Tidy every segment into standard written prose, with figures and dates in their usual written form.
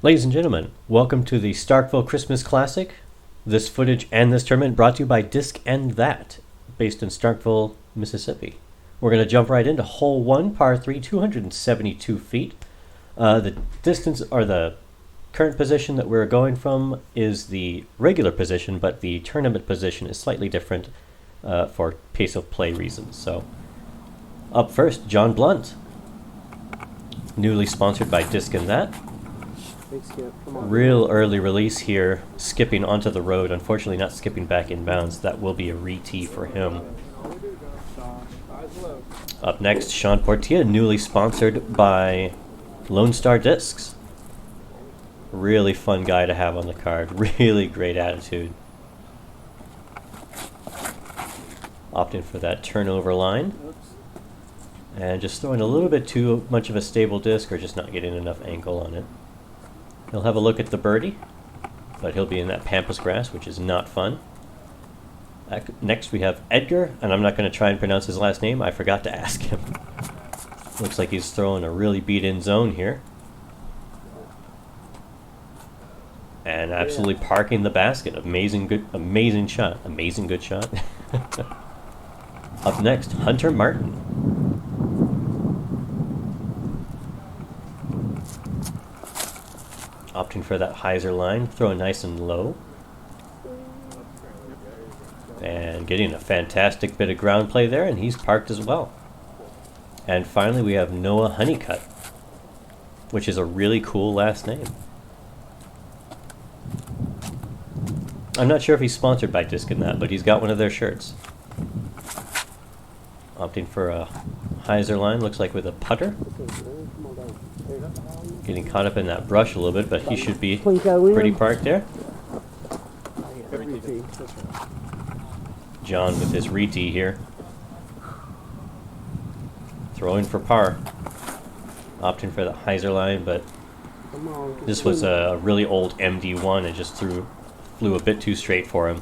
Ladies and gentlemen, welcome to the Starkville Christmas Classic. This footage and this tournament brought to you by Disc and That, based in Starkville, Mississippi. We're going to jump right into hole 1, par 3, 272 feet. The distance, or the current position that we're going from is the regular position, but the tournament position is slightly different for pace of play reasons. So, up first, John Blount, newly sponsored by Disc and That. Real early release here, skipping onto the road. Unfortunately, not skipping back in bounds. That will be a re-tee for him. Up next, Sean Portilla, newly sponsored by Lone Star Discs. Really fun guy to have on the card. Really great attitude. Opting for that turnover line. And just throwing a little bit too much of a stable disc, or just not getting enough angle on it. He'll have a look at the birdie, but he'll be in that pampas grass, which is not fun. Next we have Edgar, and I'm not going to try and pronounce his last name. I forgot to ask him. Looks like he's throwing a really beat-in zone here. And absolutely parking the basket. Amazing shot. Amazing good shot. Up next, Hunter Martin. Opting for that hyzer line, throwing nice and low. And getting a fantastic bit of ground play there, and he's parked as well. And finally we have Noah Honeycutt, which is a really cool last name. I'm not sure if he's sponsored by Disc and That, but he's got one of their shirts. Opting for a hyzer line, looks like with a putter. Getting caught up in that brush a little bit, but he should be pretty parked there. John with his re-tee here. Throwing for par. Opting for the hyzer line, but this was a really old MD1 and just flew a bit too straight for him.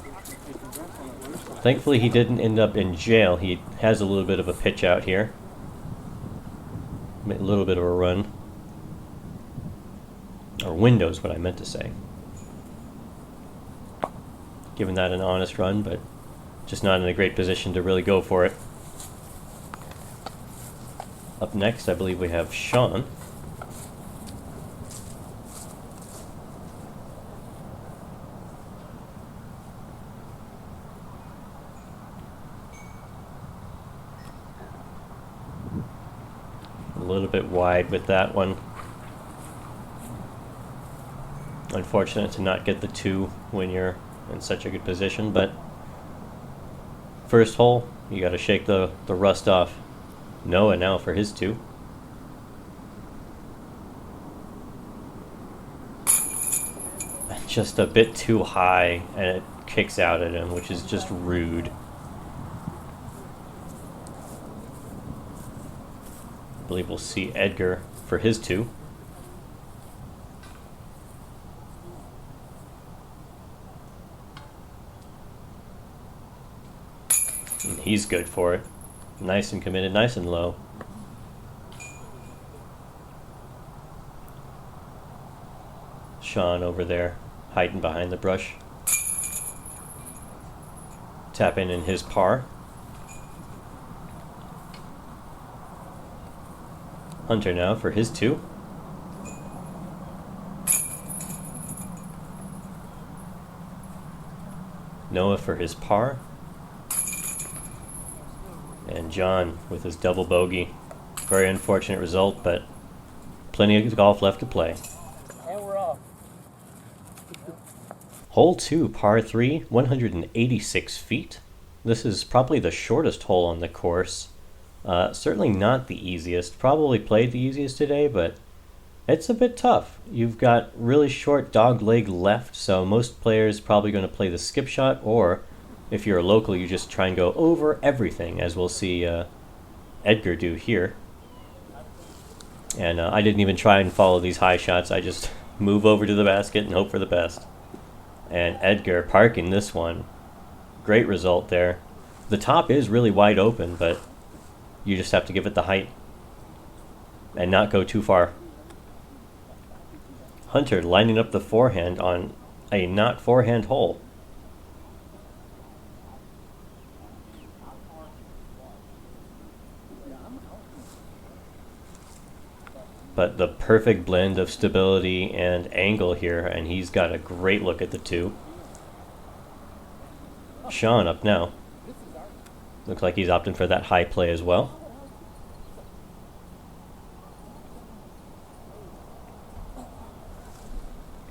Thankfully he didn't end up in jail. He has a little bit of a pitch out here. A little bit of a run. Or window is what I meant to say. Giving that an honest run, but just not in a great position to really go for it. Up next, I believe we have Sean. A little bit wide with that one. Unfortunate to not get the 2 when you're in such a good position, but first hole, you got to shake the rust off. Noah now for his 2. Just a bit too high, and it kicks out at him, which is just rude. I believe we'll see Edgar for his 2. And he's good for it. Nice and committed, nice and low. Sean over there, hiding behind the brush. Tapping in his par. Hunter now for his 2. Noah for his par. And John with his double bogey. Very unfortunate result, but plenty of golf left to play. And we're off. Hole 2, par 3, 186 feet. This is probably the shortest hole on the course. Certainly not the easiest. Probably played the easiest today, but it's a bit tough. You've got really short dog leg left, so most players probably going to play the skip shot, or if you're a local, you just try and go over everything, as we'll see Edgar do here. And I didn't even try and follow these high shots. I just move over to the basket and hope for the best. And Edgar parking this one. Great result there. The top is really wide open, but you just have to give it the height and not go too far. Hunter lining up the forehand on a not forehand hole. But the perfect blend of stability and angle here, and he's got a great look at the two. Sean up now. Looks like he's opting for that high play as well.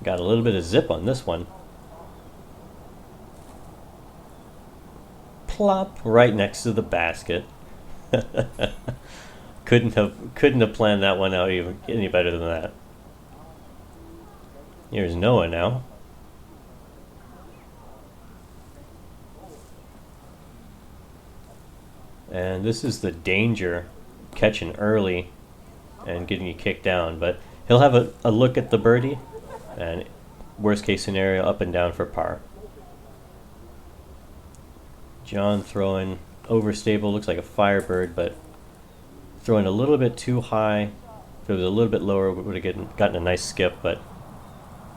Got a little bit of zip on this one. Plop, right next to the basket. Couldn't have planned that one out even any better than that. Here's Noah now. And this is the danger, catching early and getting you kicked down. But he'll have a look at the birdie, and worst case scenario, up and down for par. John throwing overstable, looks like a Firebird, but throwing a little bit too high. If it was a little bit lower, we would have gotten a nice skip, but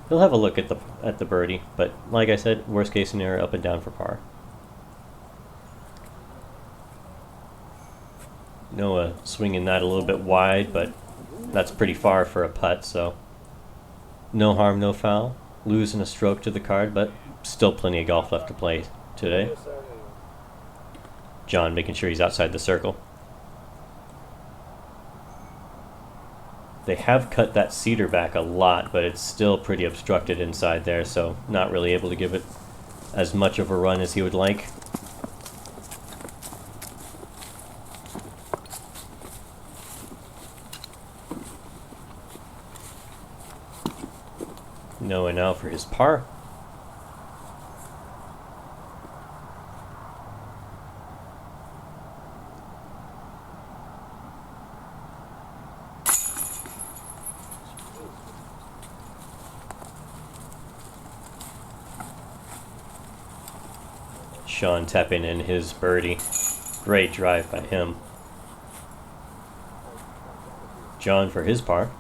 he'll have a look at the birdie. But like I said, worst case scenario, up and down for par. Noah swinging that a little bit wide, but that's pretty far for a putt, so no harm, no foul. Losing a stroke to the card, but still plenty of golf left to play today. John making sure he's outside the circle. They have cut that cedar back a lot, but it's still pretty obstructed inside there, so not really able to give it as much of a run as he would like. Noah now for his par. Sean tapping in his birdie. Great drive by him. John for his par.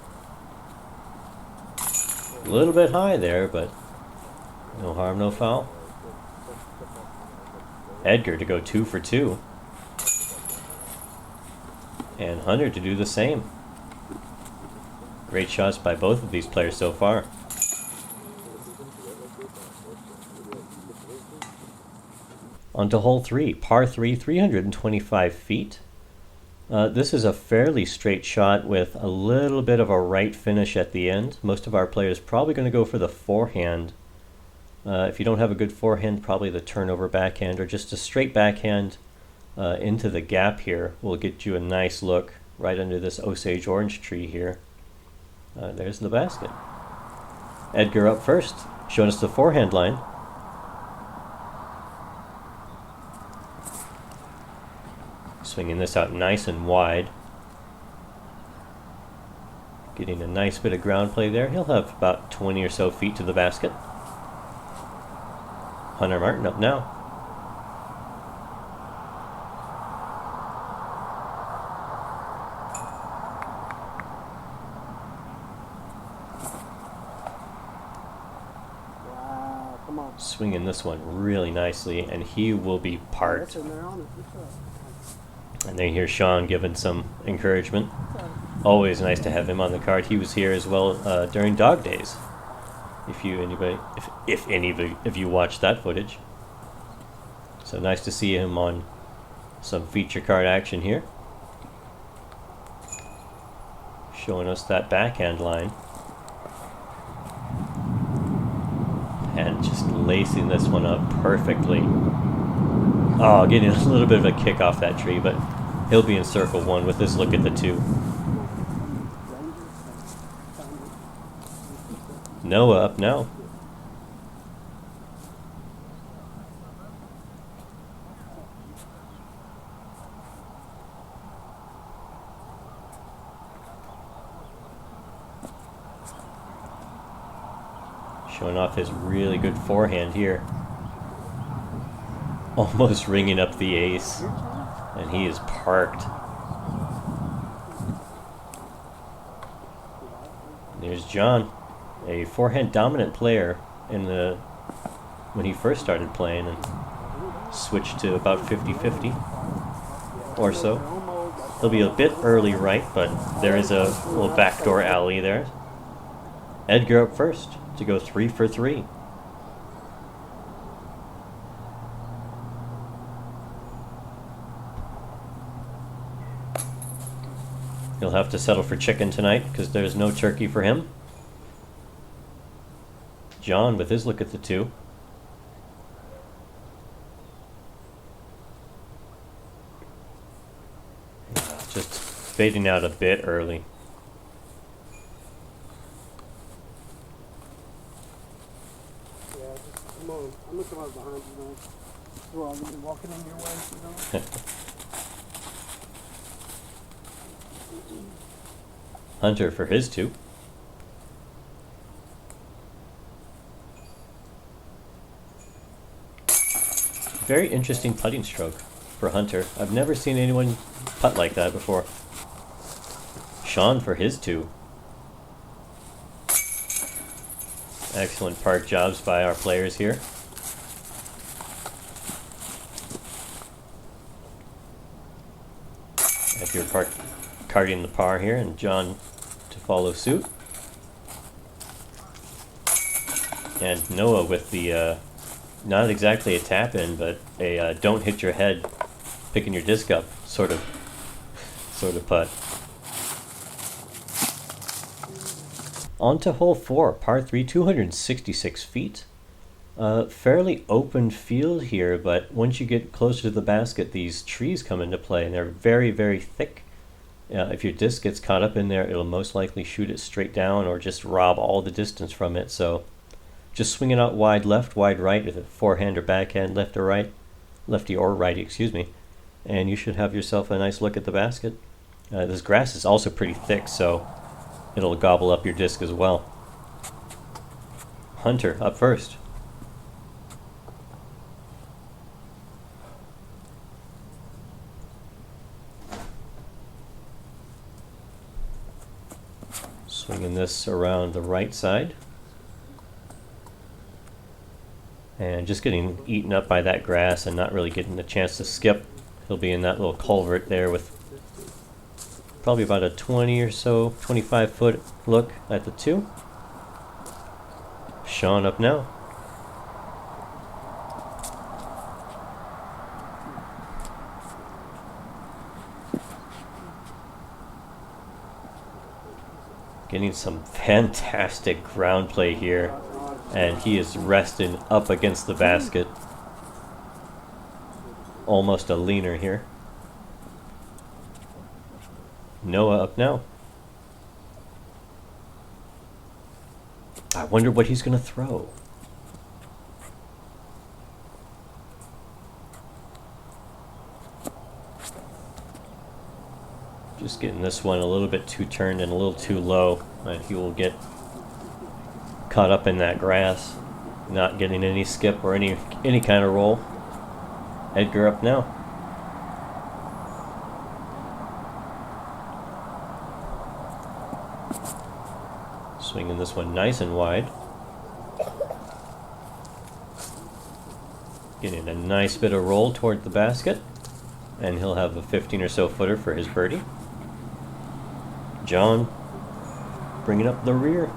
A little bit high there, but no harm, no foul. Edgar to go 2 for 2. And Hunter to do the same. Great shots by both of these players so far. On to hole 3, par 3, 325 feet. This is a fairly straight shot with a little bit of a right finish at the end. Most of our players probably going to go for the forehand. If you don't have a good forehand, probably the turnover backhand or just a straight backhand into the gap here will get you a nice look right under this Osage orange tree here. There's the basket. Edgar up first, showing us the forehand line. Swinging this out nice and wide. Getting a nice bit of ground play there. He'll have about 20 or so feet to the basket. Hunter Martin up now. Wow, come on. Swinging this one really nicely, and he will be parked. And then here's Sean giving some encouragement. Always nice to have him on the card. He was here as well during Dawg Daze. If any of you watched that footage. So nice to see him on some feature card action here. Showing us that backhand line. And just lacing this one up perfectly. Oh, getting a little bit of a kick off that tree, but he'll be in circle 1 with this look at the 2. Noah up now. Showing off his really good forehand here. Almost ringing up the ace, and he is parked. There's John. a forehand dominant player in the when he first started playing, and switched to about 50-50 or so. He'll be a bit early right, but there is a little backdoor alley there. Edgar up first to go 3 for 3. He'll have to settle for chicken tonight because there's no turkey for him. John with his look at the 2. Just fading out a bit early. Yeah, just come on. I'm looking right behind you, man. We're all gonna be walking in your way, you know? Hunter for his 2. Very interesting putting stroke for Hunter. I've never seen anyone putt like that before. Sean for his 2. Excellent park jobs by our players here. If you're carting the par here, and John to follow suit. And Noah with the not exactly a tap in, but a don't hit your head, picking your disc up sort of putt. On to hole 4, par 3, 266 feet. Fairly open field here, but once you get closer to the basket, these trees come into play, and they're very, very thick. If your disc gets caught up in there, it'll most likely shoot it straight down or just rob all the distance from it. So just swing it out wide left, wide right, with a forehand or backhand, left or right, lefty or righty, excuse me, and you should have yourself a nice look at the basket. This grass is also pretty thick, so it'll gobble up your disc as well. Hunter up first. Swinging this around the right side. And just getting eaten up by that grass and not really getting the chance to skip. He'll be in that little culvert there with probably about a 20 or so, 25 foot look at the 2. Sean up now. Getting some fantastic ground play here, and he is resting up against the basket. Almost a leaner here. Noah up now. I wonder what he's going to throw. Just getting this one a little bit too turned and a little too low, and he will get caught up in that grass, not getting any skip or any kind of roll. Edgar up now. Swinging this one nice and wide. Getting a nice bit of roll toward the basket, and he'll have a 15 or so footer for his birdie. John bringing up the rear.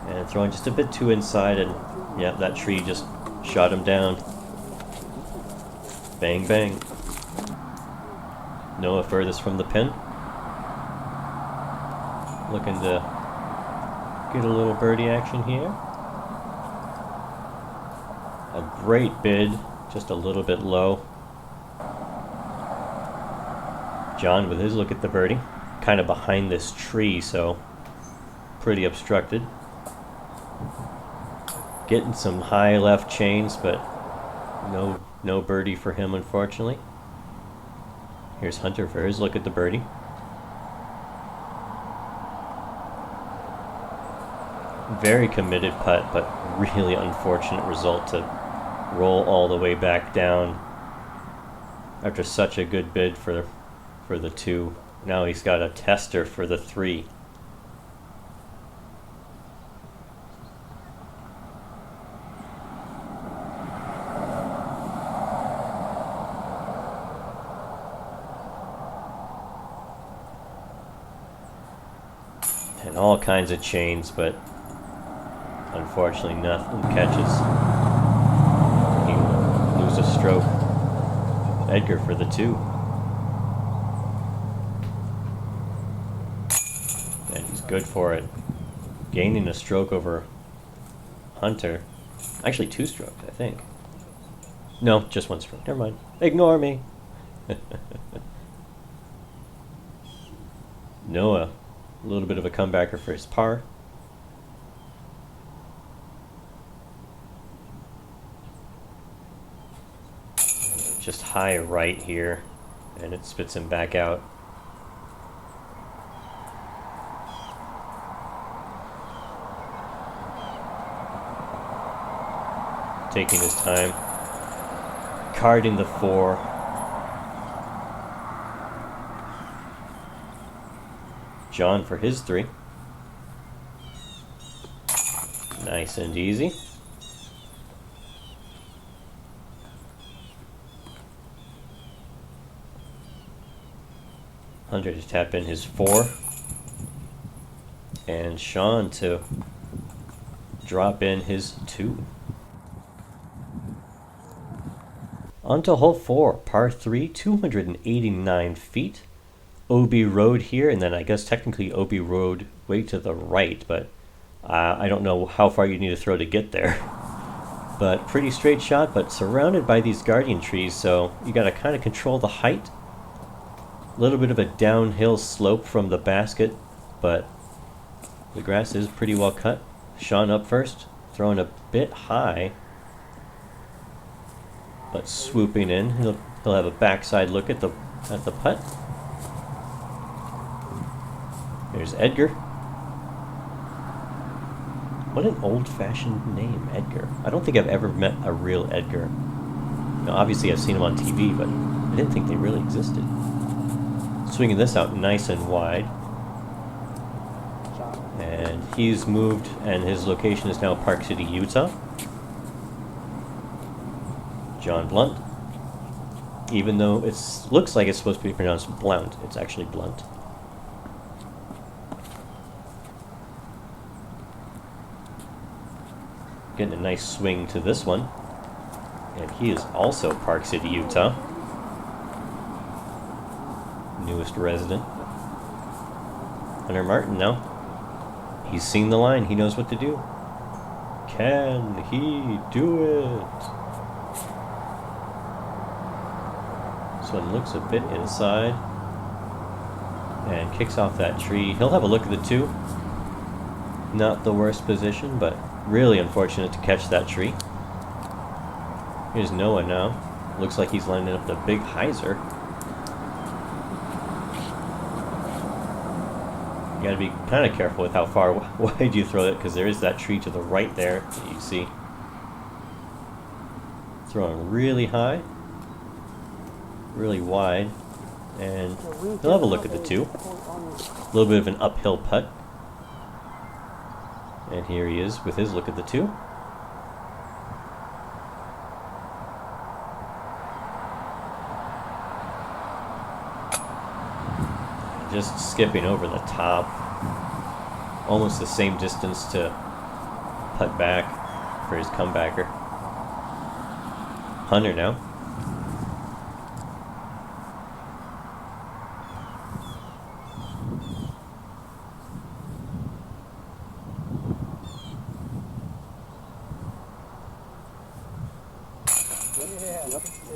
And throwing just a bit too inside, and yeah, that tree just shot him down. Bang, bang. Noah furthest from the pin. Looking to get a little birdie action here. A great bid, just a little bit low. John with his look at the birdie. Kind of behind this tree, so pretty obstructed. Getting some high left chains, but no birdie for him, unfortunately. Here's Hunter for his look at the birdie. Very committed putt, but really unfortunate result to roll all the way back down after such a good bid for the 2. Now he's got a tester for the 3. And all kinds of chains, but unfortunately nothing catches. He will lose a stroke. Edgar for the 2. And he's good for it. Gaining a stroke over Hunter. Actually 2 strokes, I think. No, just 1 stroke. Never mind. Ignore me. Noah, a little bit of a comebacker for his par. Just high right here, and it spits him back out. Taking his time. Carding the 4. John for his 3. Nice and easy. Hunter to tap in his 4. And Sean to drop in his 2. On to hole 4, par 3, 289 feet. OB Road here, and then I guess technically OB Road way to the right, but I don't know how far you need to throw to get there. But pretty straight shot, but surrounded by these guardian trees, so you got to kind of control the height. A little bit of a downhill slope from the basket, but the grass is pretty well cut. Sean up first, throwing a bit high, but swooping in. He'll have a backside look at the putt. There's Edgar. What an old-fashioned name, Edgar. I don't think I've ever met a real Edgar. Now, obviously I've seen him on TV, but I didn't think they really existed. Swinging this out nice and wide. And he's moved, and his location is now Park City, Utah. John Blount. Even though it looks like it's supposed to be pronounced Blount, it's actually Blount. Getting a nice swing to this one. And he is also Park City, Utah. Newest resident. Hunter Martin now. He's seen the line. He knows what to do. Can he do it? This one looks a bit inside. And kicks off that tree. He'll have a look at the 2. Not the worst position, but really unfortunate to catch that tree. Here's Noah now. Looks like he's lining up the big hyzer. You gotta be kind of careful with how far wide you throw it, because there is that tree to the right there that you see. Throwing really high, really wide, and he'll have a look at the 2. A little bit of an uphill putt. And here he is with his look at the 2. Just skipping over the top. Almost the same distance to putt back for his comebacker. Hunter now.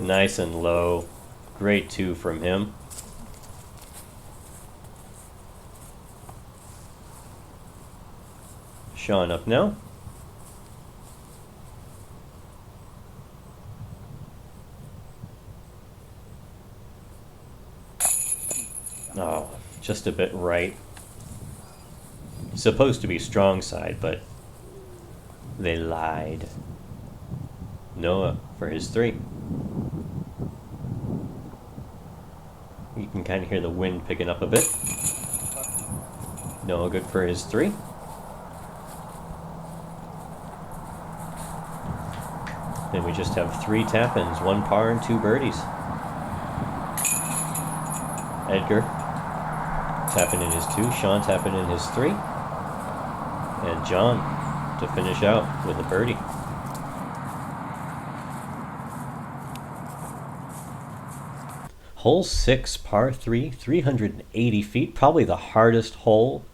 Nice and low. Great 2 from him. Sean up now. Oh, just a bit right. Supposed to be strong side, but they lied. Noah for his 3. You can can kind of hear the wind picking up a bit. No good for his 3. Then we just have 3 tap-ins, 1 par and 2 birdies. Edgar tapping in his 2, Sean tapping in his 3, and John to finish out with a birdie. Hole 6, par 3, 380 feet, probably the hardest hole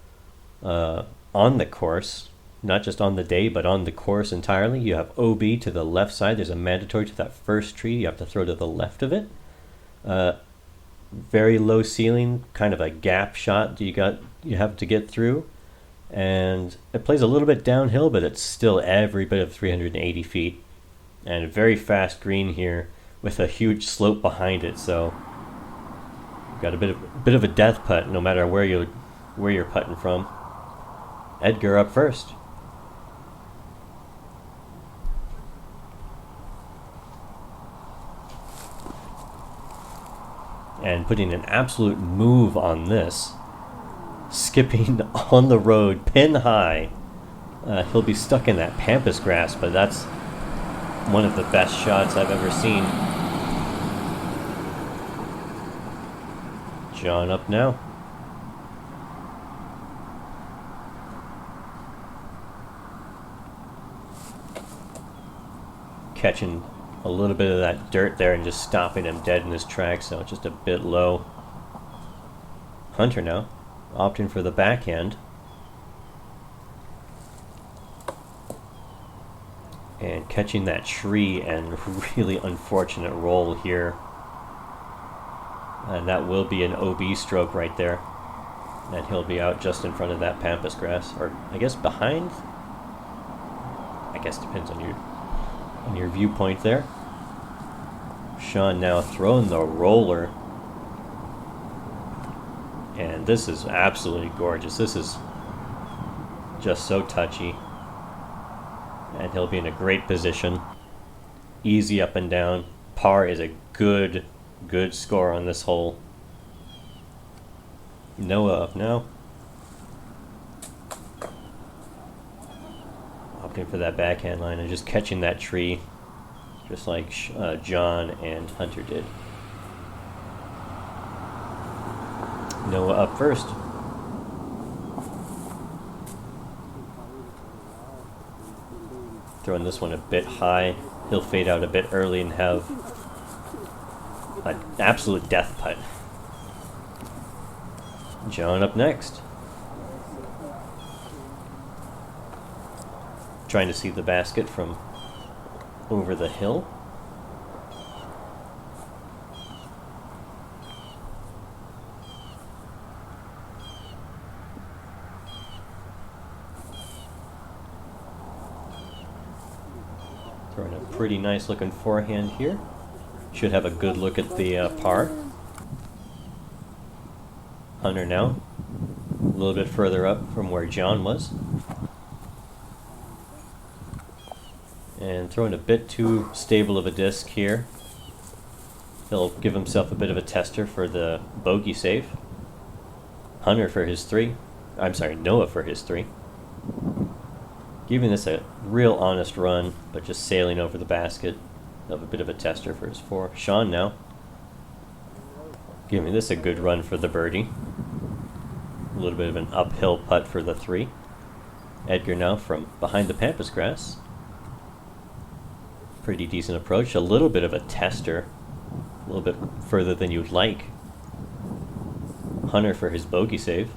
on the course, not just on the day, but on the course entirely. You have OB to the left side. There's a mandatory to that first tree. You have to throw to the left of it. Very low ceiling, kind of a gap shot you have to get through. And it plays a little bit downhill, but it's still every bit of 380 feet. And a very fast green here with a huge slope behind it, so got a bit of a death putt no matter where you're putting from. Edgar up first. And putting an absolute move on this. Skipping on the road, pin high. He'll be stuck in that pampas grass, but that's one of the best shots I've ever seen. John up now. Catching a little bit of that dirt there and just stopping him dead in his tracks, so just a bit low. Hunter now, opting for the backhand. And catching that tree and really unfortunate roll here. And that will be an OB stroke right there. And he'll be out just in front of that pampas grass. Or I guess behind? I guess depends on your viewpoint there. Sean now throwing the roller. And this is absolutely gorgeous. This is just so touchy. And he'll be in a great position. Easy up and down. Par is a good score on this hole. Noah up now. Opting for that backhand line and just catching that tree, just like John and Hunter did. Noah up first. Throwing this one a bit high. He'll fade out a bit early and have an absolute death putt. John up next. Trying to see the basket from over the hill. Throwing a pretty nice looking forehand here. Should have a good look at the par. Hunter now, a little bit further up from where John was. And throwing a bit too stable of a disc here. He'll give himself a bit of a tester for the bogey save. Hunter for his 3. I'm sorry, Noah for his 3. Giving this a real honest run, but just sailing over the basket. Of a bit of a tester for his 4. Sean now, giving this a good run for the birdie. A little bit of an uphill putt for the 3. Edgar now from behind the pampas grass. Pretty decent approach. A little bit of a tester. A little bit further than you'd like. Hunter for his bogey save.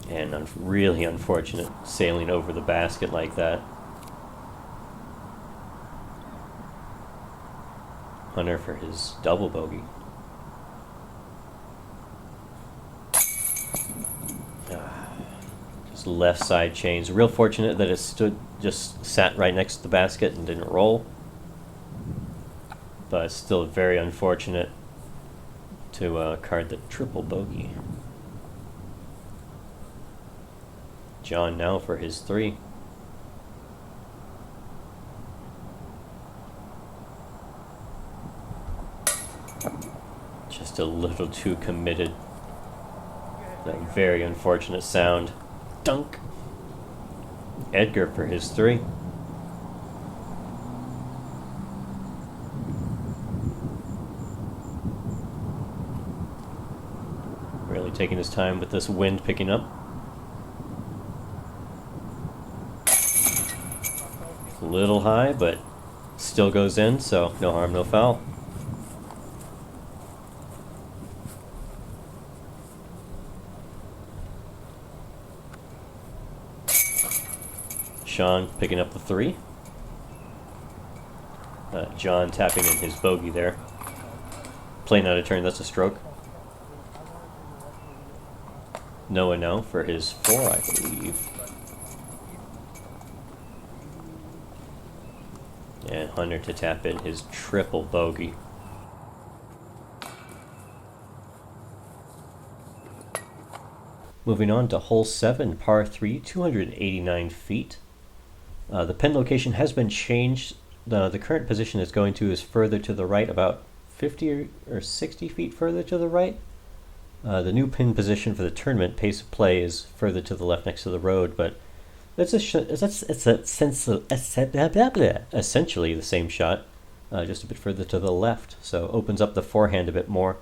And really unfortunate sailing over the basket like that. Hunter for his double bogey. Just left side chains. Real fortunate that it just sat right next to the basket and didn't roll. But still very unfortunate to card the triple bogey. John now for his 3. Just a little too committed. That very unfortunate sound. Dunk! Edgar for his 3. Really taking his time with this wind picking up. A little high, but still goes in, so no harm, no foul. Sean picking up the 3. John tapping in his bogey there. Playing out of turn, that's a stroke. Noah now for his 4, I believe. And Hunter to tap in his triple bogey. Moving on to hole 7, par 3, 289 feet. The pin location has been changed. The current position it's going to is further to the right, about 50 or 60 feet further to the right. The new pin position for the tournament, pace of play, is further to the left next to the road, but it's essentially the same shot, just a bit further to the left, so opens up the forehand a bit more.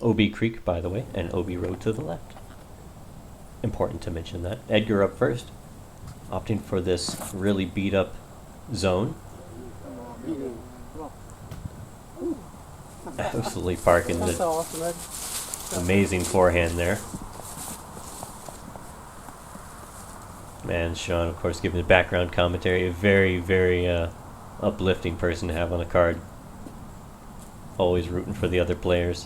OB Creek, by the way, and OB Road to the left. Important to mention that. Edgar up first, opting for this really beat up zone. Absolutely parking the amazing forehand there. Man, Sean, of course, giving the background commentary. A very, very uplifting person to have on the card. Always rooting for the other players.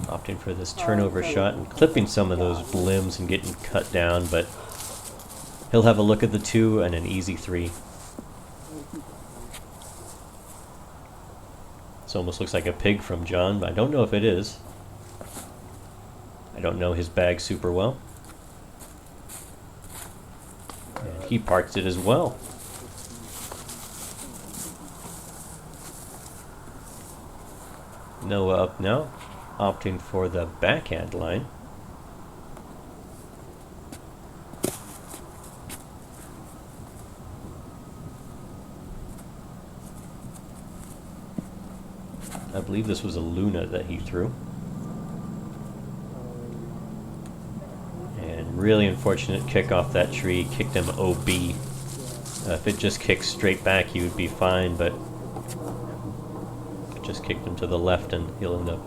Opting for this turnover shot and clipping some of those limbs and getting cut down, but he'll have a look at the 2 and an easy 3. This almost looks like a pig from John, but I don't know if it is. I don't know his bag super well. And he parks it as well. Noah up now, opting for the backhand line. I believe this was a Luna that he threw. And really unfortunate kick off that tree, kicked him OB. If it just kicked straight back, he would be fine, but it just kicked him to the left and he'll end up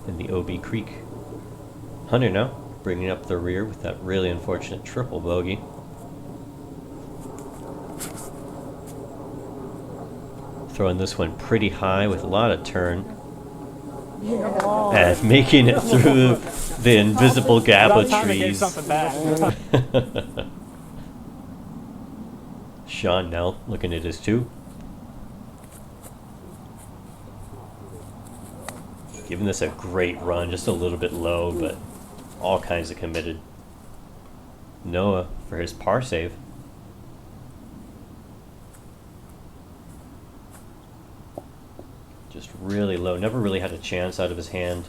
in the OB Creek. Hunter now, bringing up the rear with that really unfortunate triple bogey. Throwing this one pretty high with a lot of turn. And making it through the invisible gap of trees. Sean now looking at his 2. Giving this a great run, just a little bit low, but all kinds of committed. Noah for his par save. Just really low, never really had a chance out of his hand.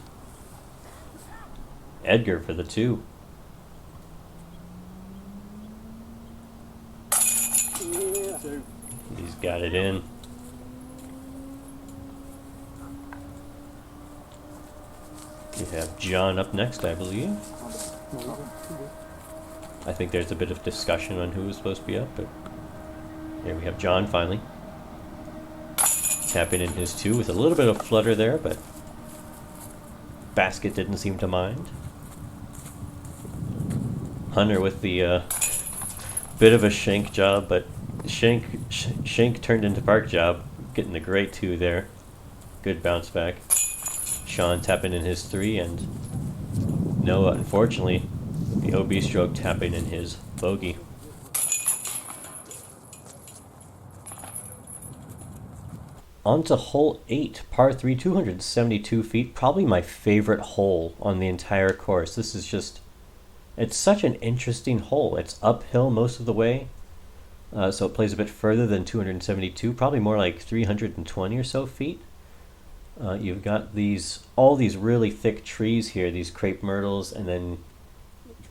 Edgar for the 2. He's got it in. We have John up next, I believe. I think there's a bit of discussion on who was supposed to be up, but here we have John finally. Tapping in his 2 with a little bit of flutter there, but basket didn't seem to mind. Hunter with the bit of a shank job, but shank turned into park job, getting the great 2 there. Good bounce back. Sean tapping in his 3, and Noah, unfortunately, the OB stroke tapping in his bogey. On to hole 8, par 3, 272 feet. Probably my favorite hole on the entire course. This is just It's such an interesting hole. It's uphill most of the way, so it plays a bit further than 272, probably more like 320 or so feet. You've got all these really thick trees here, these crepe myrtles, and then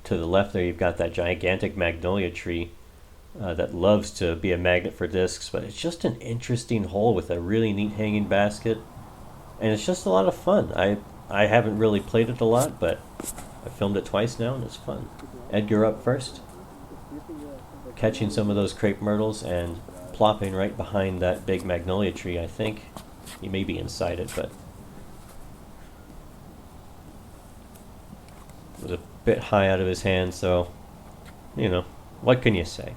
to the left there you've got that gigantic magnolia tree that loves to be a magnet for discs, but it's just an interesting hole with a really neat hanging basket, and it's just a lot of fun. I haven't really played it a lot, but I filmed it twice now and it's fun. Edgar up first, catching some of those crepe myrtles and plopping right behind that big magnolia tree. I think he may be inside it, but it was a bit high out of his hand, so you know, what can you say?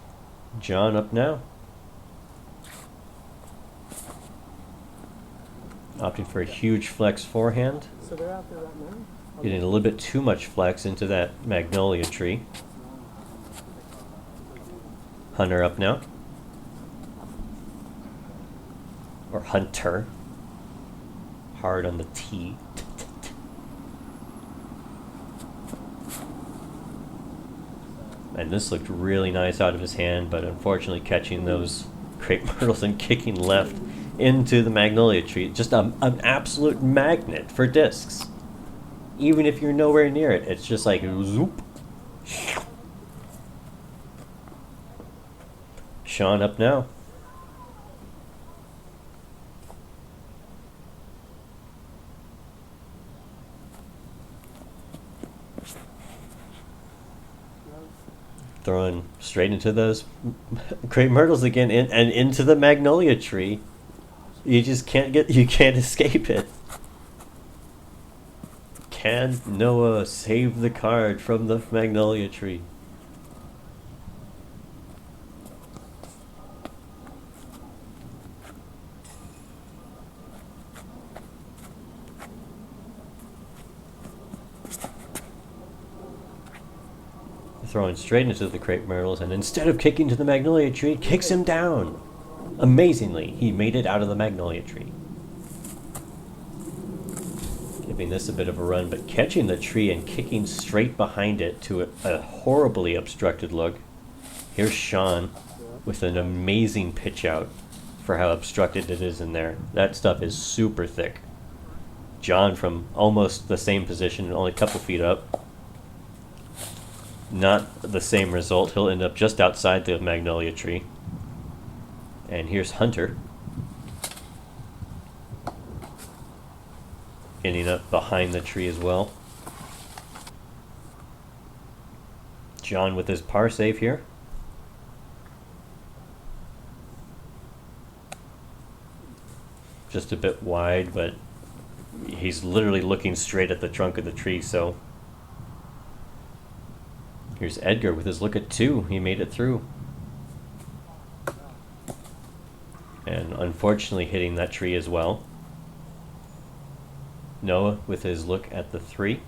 John up now, opting for a huge flex forehand. So they're out there right now? Getting a little bit too much flex into that magnolia tree. Hunter up now. Or Hunter. Hard on the T. And this looked really nice out of his hand, but unfortunately catching those crepe myrtles and kicking left into the magnolia tree. Just an absolute magnet for discs. Even if you're nowhere near it, it's just like zoop. Sean up now. Throwing straight into those crepe myrtles again and into the magnolia tree. You just can't escape it. Can Noah save the card from the magnolia tree? Throwing straight into the crepe myrtles, and instead of kicking to the magnolia tree, it kicks him down. Amazingly, he made it out of the magnolia tree. Giving this a bit of a run, but catching the tree and kicking straight behind it to a horribly obstructed look. Here's Sean with an amazing pitch out for how obstructed it is in there. That stuff is super thick. John from almost the same position, only a couple feet up. Not the same result. He'll end up just outside the magnolia tree. And here's Hunter. Getting up behind the tree as well. John with his par save here. Just a bit wide, but he's literally looking straight at the trunk of the tree, so. Here's Edgar with his look at 2. He made it through. And unfortunately hitting that tree as well. Noah with his look at the 3.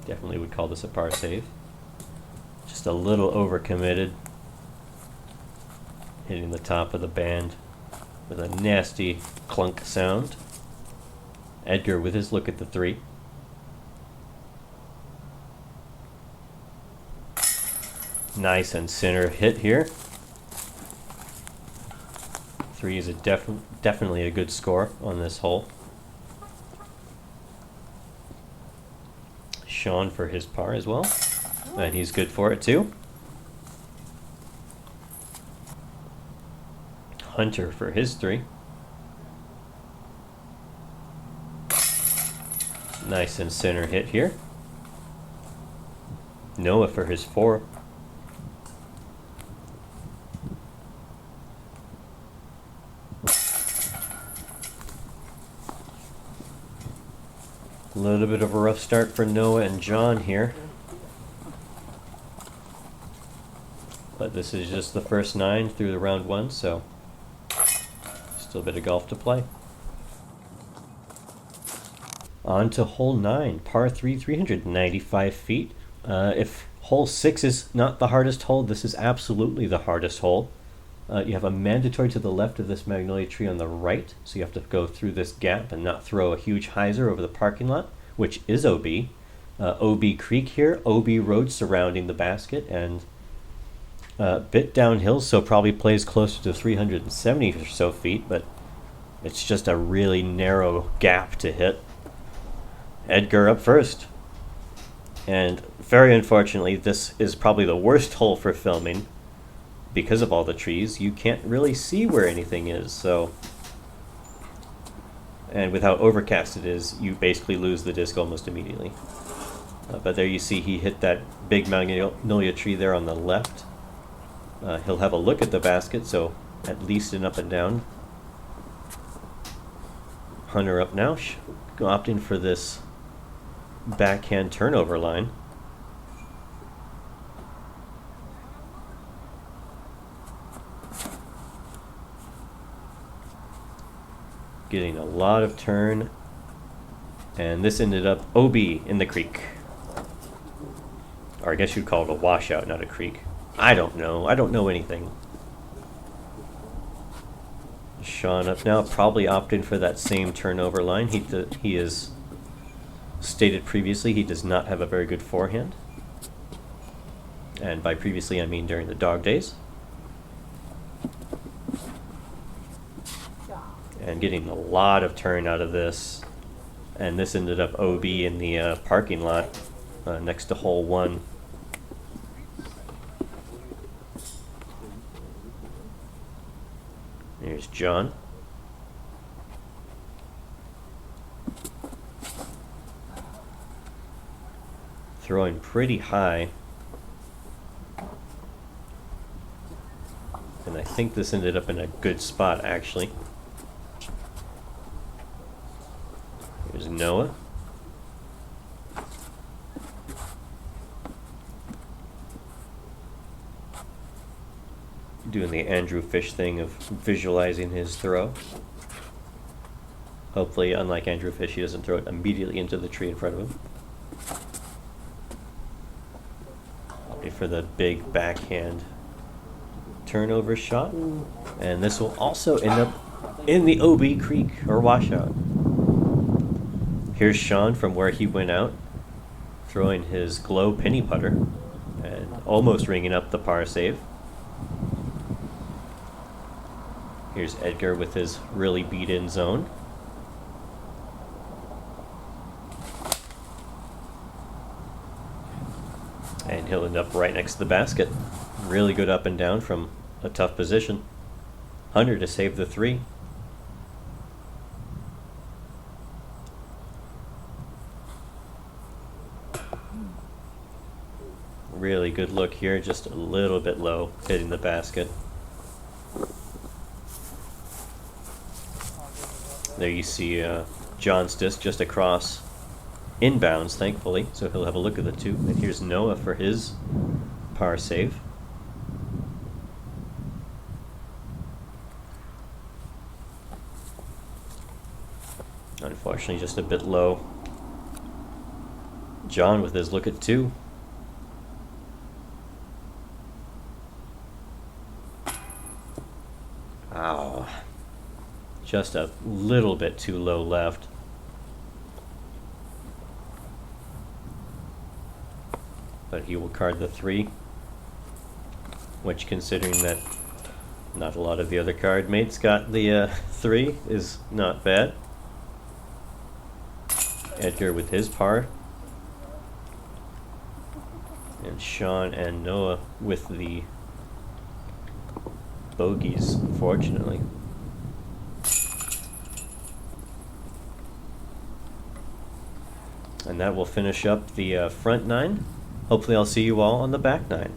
Definitely would call this a par save. Just a little overcommitted. Hitting the top of the band with a nasty clunk sound. Edgar with his look at the 3. Nice and center hit here. 3 is definitely a good score on this hole. Sean for his par as well, and he's good for it too. Hunter for his 3. Nice and center hit here. Noah for his 4. A little bit of a rough start for Noah and John here. But this is just the first 9 through the round 1, so still a bit of golf to play. On to hole 9, par 3, 395 feet. If hole 6 is not the hardest hole, this is absolutely the hardest hole. You have a mandatory to the left of this magnolia tree on the right, so you have to go through this gap and not throw a huge hyzer over the parking lot, which is OB. OB Creek here, OB Road surrounding the basket, and a bit downhill, so probably plays closer to 370 or so feet, but it's just a really narrow gap to hit. Edgar up first. And very unfortunately, this is probably the worst hole for filming. Because of all the trees, you can't really see where anything is, so... And with how overcast it is, you basically lose the disc almost immediately. But there you see he hit that big magnolia tree there on the left. He'll have a look at the basket, so at least an up and down. Hunter up now, opting for this backhand turnover line. Getting a lot of turn, and this ended up OB in the creek. Or I guess you'd call it a washout, not a creek. I don't know. I don't know anything. Sean up now, probably opting for that same turnover line. He is stated previously he does not have a very good forehand. And by previously I mean during the Dawg Daze. And getting a lot of turn out of this. And this ended up OB in the parking lot next to hole 1. There's John. Throwing pretty high. And I think this ended up in a good spot, actually. Here's Noah. Doing the Andrew Fish thing of visualizing his throw. Hopefully, unlike Andrew Fish, he doesn't throw it immediately into the tree in front of him. Wait for the big backhand turnover shot. And this will also end up in the OB Creek, or washout. Here's Sean from where he went out, throwing his glow penny putter, and almost ringing up the par save. Here's Edgar with his really beat-in zone. And he'll end up right next to the basket. Really good up and down from a tough position. Hunter to save the 3. Really good look here, just a little bit low, hitting the basket. There you see John's disc just across inbounds, thankfully, so he'll have a look at the 2. And here's Noah for his par save. Unfortunately, just a bit low. John with his look at 2. Ow. Just a little bit too low left. But he will card the 3, which, considering that not a lot of the other card mates got the 3, is not bad. Edgar with his par. And Sean and Noah with the bogeys, unfortunately. And that will finish up the front 9. Hopefully I'll see you all on the back 9.